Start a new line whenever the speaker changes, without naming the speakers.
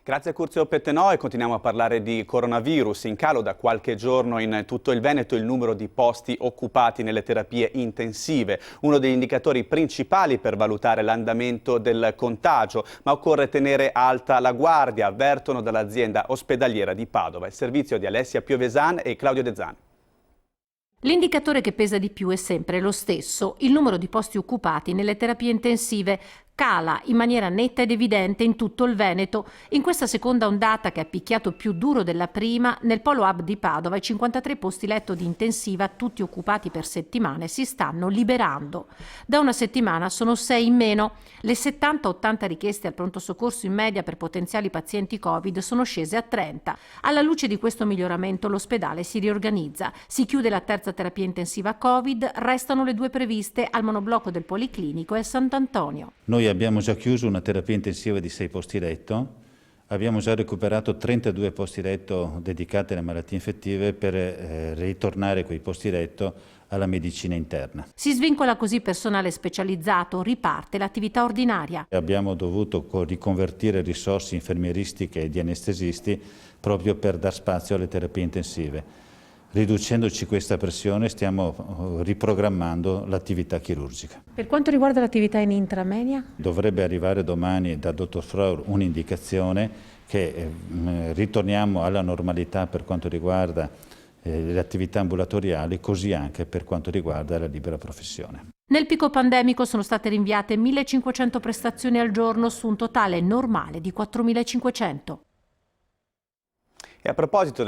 Grazie a Curzio Pettenò e continuiamo a parlare di coronavirus. In calo da qualche giorno in tutto il Veneto il numero di posti occupati nelle terapie intensive, uno degli indicatori principali per valutare l'andamento del contagio, ma occorre tenere alta la guardia, avvertono dall'azienda ospedaliera di Padova. Il servizio di Alessia Piovesan e Claudio De Zan.
L'indicatore che pesa di più è sempre lo stesso, il numero di posti occupati nelle terapie intensive cala in maniera netta ed evidente in tutto il Veneto. In questa seconda ondata, che ha picchiato più duro della prima, nel Polo Hub di Padova i 53 posti letto di intensiva, tutti occupati per settimane, si stanno liberando. Da una settimana sono 6 in meno. Le 70-80 richieste al pronto soccorso in media per potenziali pazienti Covid sono scese a 30. Alla luce di questo miglioramento l'ospedale si riorganizza. Si chiude la terza terapia intensiva Covid, restano le 2 previste al monoblocco del Policlinico e a Sant'Antonio.
Noi abbiamo già chiuso una terapia intensiva di 6 posti letto, abbiamo già recuperato 32 posti letto dedicati alle malattie infettive per ritornare quei posti letto alla medicina interna.
Si svincola così personale specializzato, riparte l'attività ordinaria.
Abbiamo dovuto riconvertire risorse infermieristiche e di anestesisti proprio per dar spazio alle terapie intensive. Riducendoci questa pressione stiamo riprogrammando l'attività chirurgica.
Per quanto riguarda l'attività in intramenia?
Dovrebbe arrivare domani dal dottor Freur un'indicazione che ritorniamo alla normalità per quanto riguarda le attività ambulatoriali, così anche per quanto riguarda la libera professione.
Nel picco pandemico sono state rinviate 1.500 prestazioni al giorno su un totale normale di 4.500.
E a proposito